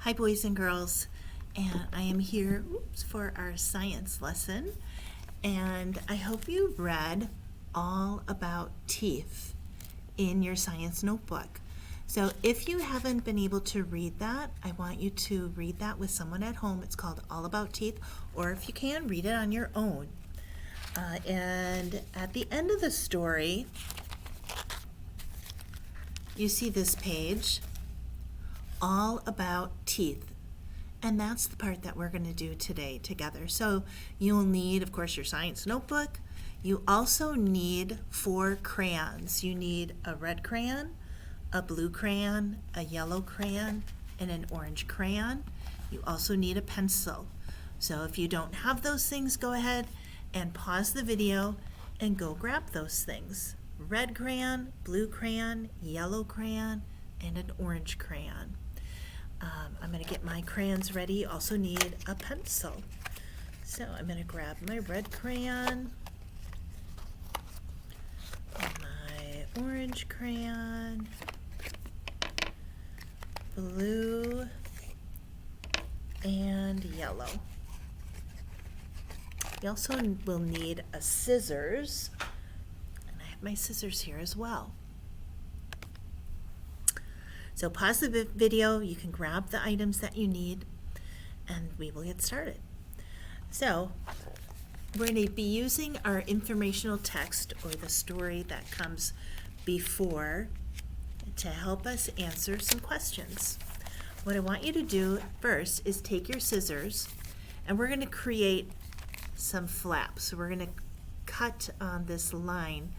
Hi boys and girls, and I am here for our science lesson, and I hope you read all about teeth in your science notebook. So if you haven't been able to read that, I want you to read that with someone at home. It's called All About Teeth, or if you can, read it on your own. And at the end of the story, you see this page, All About Teeth. And that's the part that we're going to do today together. So you'll need, of course, your science notebook. You also need 4 crayons. You need a red crayon, a blue crayon, a yellow crayon, and an orange crayon. You also need a pencil. So if you don't have those things, go ahead and pause the video and go grab those things. Red crayon, blue crayon, yellow crayon, and an orange crayon. I'm going to get my crayons ready. You also need a pencil. So I'm going to grab my red crayon, my orange crayon, blue, and yellow. You also will need a scissors, and I have my scissors here as well. So pause the video, you can grab the items that you need, and we will get started. So we're going to be using our informational text, or the story that comes before, to help us answer some questions. What I want you to do first is take your scissors, and we're going to create some flaps. So we're going to cut on this line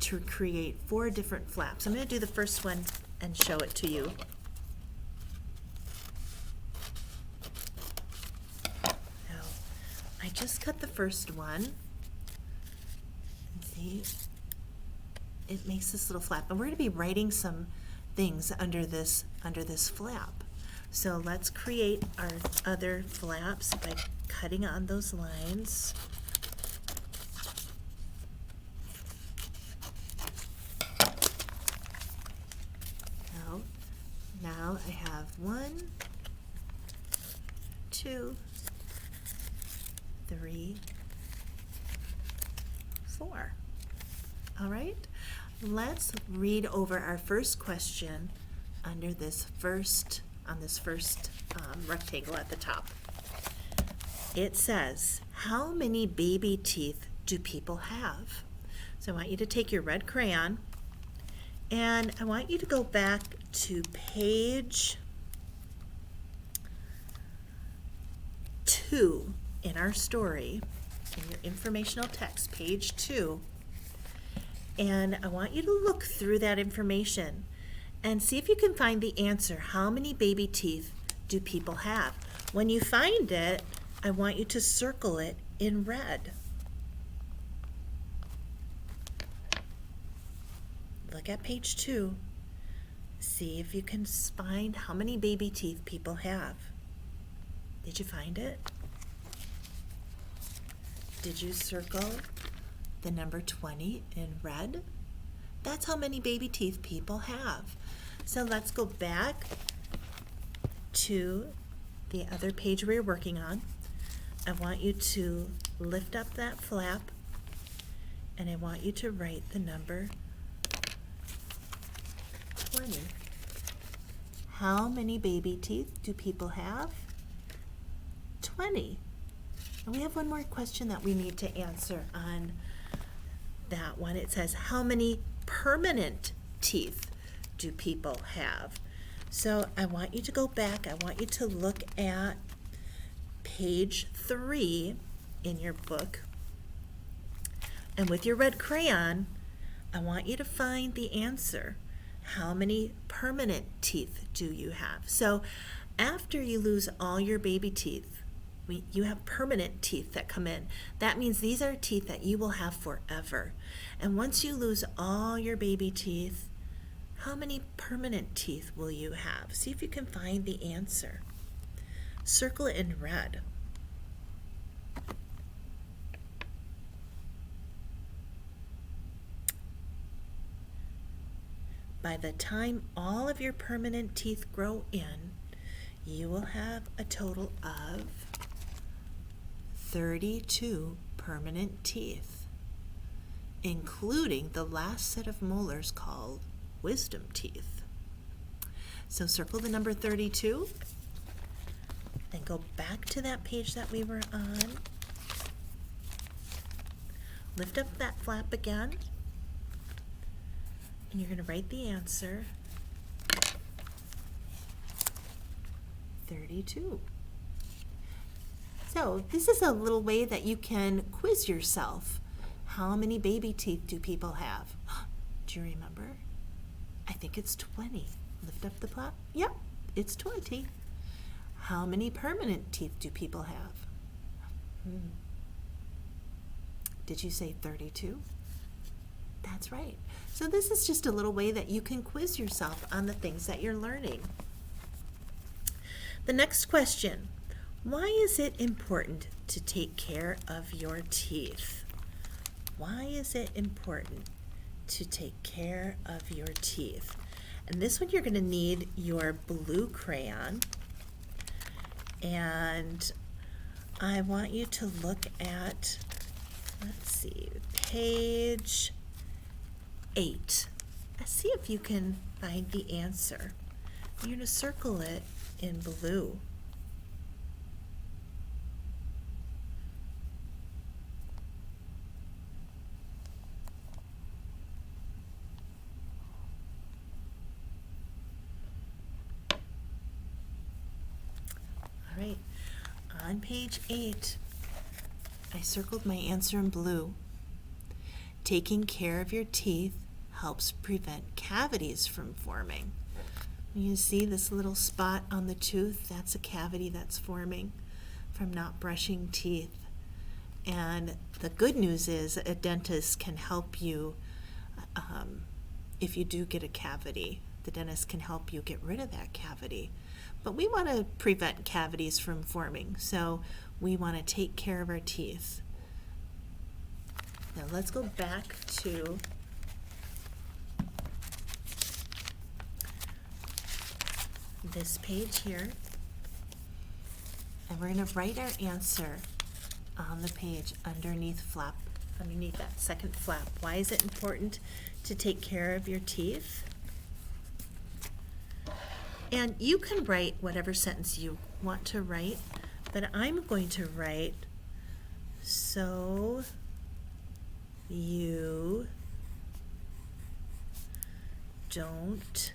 to create 4 different flaps. I'm going to do the first one and show it to you. Now, I just cut the first one. And see, it makes this little flap. And we're going to be writing some things under this flap. So let's create our other flaps by cutting on those lines. Now I have 1, 2, 3, 4. All right, let's read over our first question under this first rectangle at the top. It says, how many baby teeth do people have? So I want you to take your red crayon, and I want you to go back to page 2 in our story, in your informational text, page 2. And I want you to look through that information and see if you can find the answer. How many baby teeth do people have? When you find it, I want you to circle it in red. Look at page 2. See if you can find how many baby teeth people have. Did you find it? Did you circle the number 20 in red? That's how many baby teeth people have. So let's go back to the other page we're working on. I want you to lift up that flap, and I want you to write the number 20. How many baby teeth do people have? 20. And we have one more question that we need to answer on that one. It says, how many permanent teeth do people have? So I want you to go back. I want you to look at page 3 in your book. And with your red crayon, I want you to find the answer. How many permanent teeth do you have? So after you lose all your baby teeth, you have permanent teeth that come in. That means these are teeth that you will have forever. And once you lose all your baby teeth, how many permanent teeth will you have? See if you can find the answer. Circle it in red. By the time all of your permanent teeth grow in, you will have a total of 32 permanent teeth, including the last set of molars called wisdom teeth. So circle the number 32 and go back to that page that we were on. Lift up that flap again, and you're going to write the answer, 32. So this is a little way that you can quiz yourself. How many baby teeth do people have? Do you remember? I think it's 20. Lift up the flap. Yep, it's 20. How many permanent teeth do people have? Did you say 32? That's right. So this is just a little way that you can quiz yourself on the things that you're learning. The next question, why is it important to take care of your teeth? Why is it important to take care of your teeth? And this one you're going to need your blue crayon, and I want you to look at, let's see, page 8. See if you can find the answer. You're going to circle it in blue. All right, on page 8, I circled my answer in blue. Taking care of your teeth helps prevent cavities from forming. You see this little spot on the tooth? That's a cavity that's forming from not brushing teeth. And the good news is a dentist can help you if you do get a cavity. The dentist can help you get rid of that cavity. But we want to prevent cavities from forming, so we want to take care of our teeth. Now let's go back to this page here, and we're going to write our answer on the page underneath that second flap. Why is it important to take care of your teeth? And you can write whatever sentence you want to write, but I'm going to write, so you don't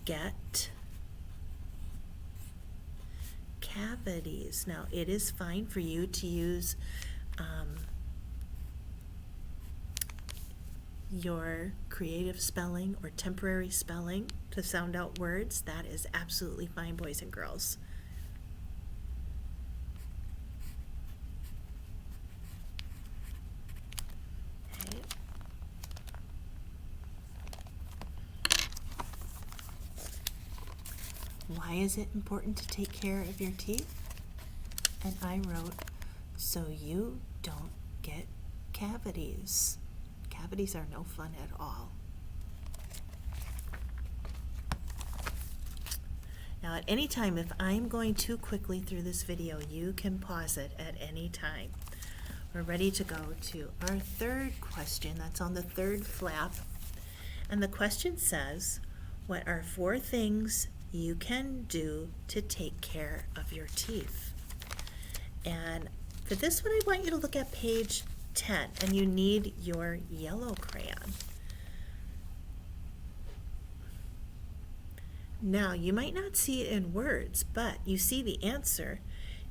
get cavities. Now, it is fine for you to use your creative spelling or temporary spelling to sound out words. That is absolutely fine, boys and girls. Okay. Why is it important to take care of your teeth? And I wrote, so you don't get cavities. Cavities are no fun at all. Now at any time, if I'm going too quickly through this video, you can pause it at any time. We're ready to go to our third question. That's on the third flap. And the question says, what are 4 things you can do to take care of your teeth? And for this one, I want you to look at page 10, and you need your yellow crayon. Now, you might not see it in words, but you see the answer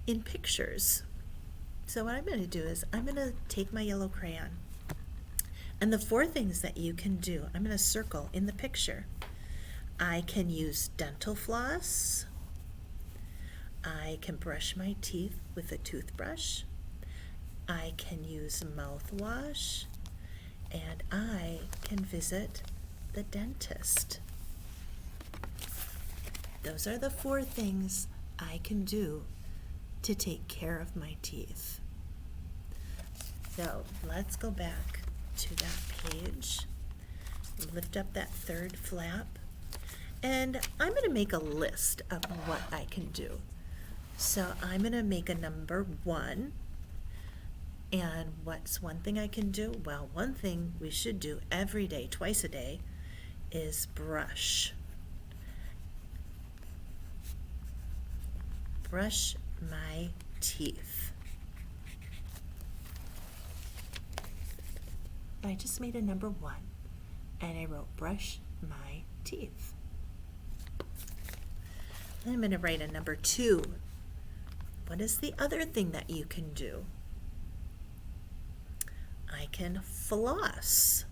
in pictures. So what I'm going to do is I'm going to take my yellow crayon, and the 4 things that you can do, I'm going to circle in the picture. I can use dental floss. I can brush my teeth with a toothbrush. I can use mouthwash, and I can visit the dentist. Those are the 4 things I can do to take care of my teeth. So let's go back to that page. Lift up that third flap, And I'm going to make a list of what I can do. So I'm going to make a number 1. And what's one thing I can do? Well, one thing we should do every day, twice a day, is brush. Brush my teeth. I just made a number 1, and I wrote brush my teeth. Then I'm going to write a number 2. What is the other thing that you can do? I can floss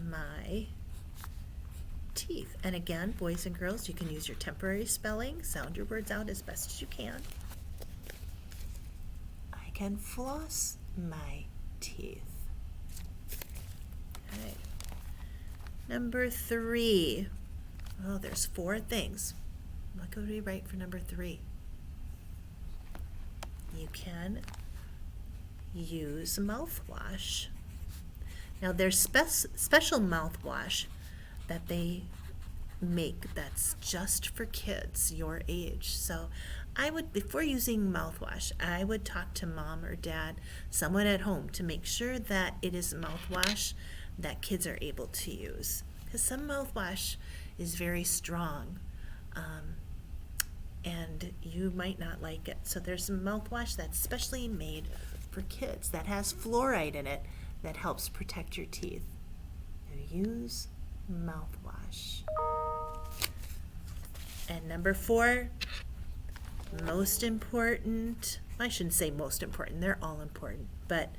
my teeth. And again, boys and girls, you can use your temporary spelling. Sound your words out as best as you can. I can floss my teeth. Okay. Number 3. Oh, there's 4 things. What could we write for number 3? You can use mouthwash. Now there's special mouthwash that they make that's just for kids your age. So I would, before using mouthwash, I would talk to mom or dad, someone at home, to make sure that it is mouthwash that kids are able to use. Because some mouthwash is very strong. And you might not like it. So there's some mouthwash that's specially made for kids that has fluoride in it that helps protect your teeth. So use mouthwash. And number 4, most important, I shouldn't say most important, they're all important, but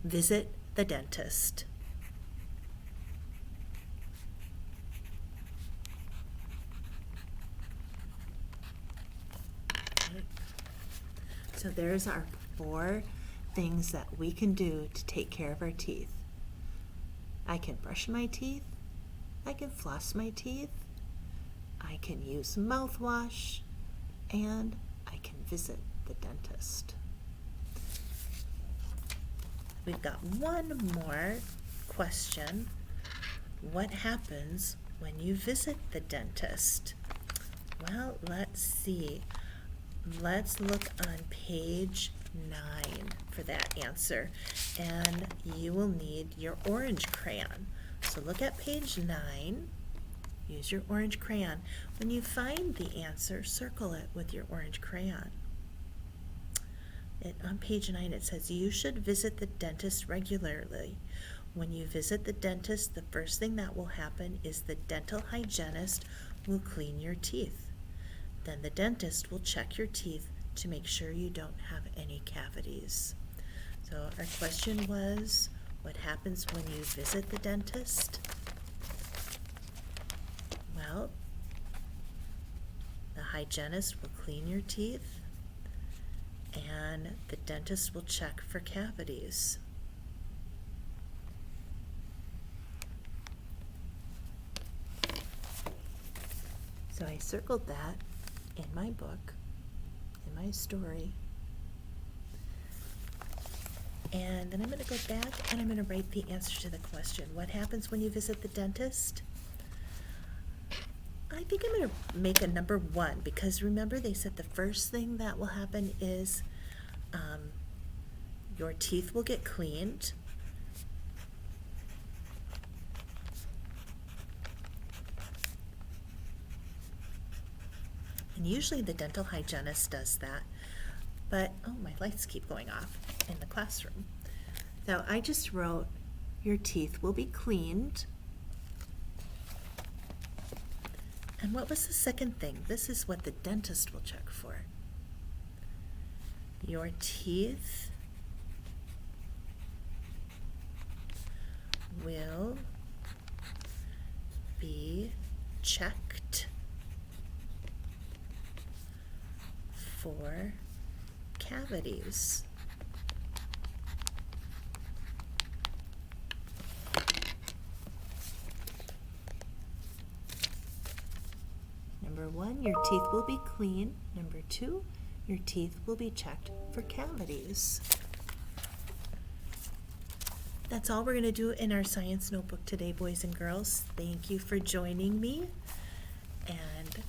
visit the dentist. So there's our 4 things that we can do to take care of our teeth. I can brush my teeth, I can floss my teeth, I can use mouthwash, and I can visit the dentist. We've got one more question. What happens when you visit the dentist? Well, let's see. Let's look on page 9 for that answer, and you will need your orange crayon. So look at page 9, use your orange crayon. When you find the answer, circle it with your orange crayon. On page 9 it says, you should visit the dentist regularly. When you visit the dentist, the first thing that will happen is the dental hygienist will clean your teeth. Then the dentist will check your teeth to make sure you don't have any cavities. So our question was, what happens when you visit the dentist? Well, the hygienist will clean your teeth, and the dentist will check for cavities. So I circled that in my book, in my story. And then I'm going to go back and I'm going to write the answer to the question. What happens when you visit the dentist? I think I'm going to make a number 1, because remember they said the first thing that will happen is your teeth will get cleaned. And usually the dental hygienist does that. But, oh, my lights keep going off in the classroom. So I just wrote, your teeth will be cleaned. And what was the second thing? This is what the dentist will check for. Your teeth will be checked for cavities. Number 1, your teeth will be clean. Number 2, your teeth will be checked for cavities. that's all we're going to do in our science notebook today, boys and girls. Thank you for joining me, and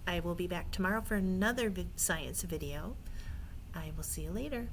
I will be back tomorrow for another science video. I will see you later.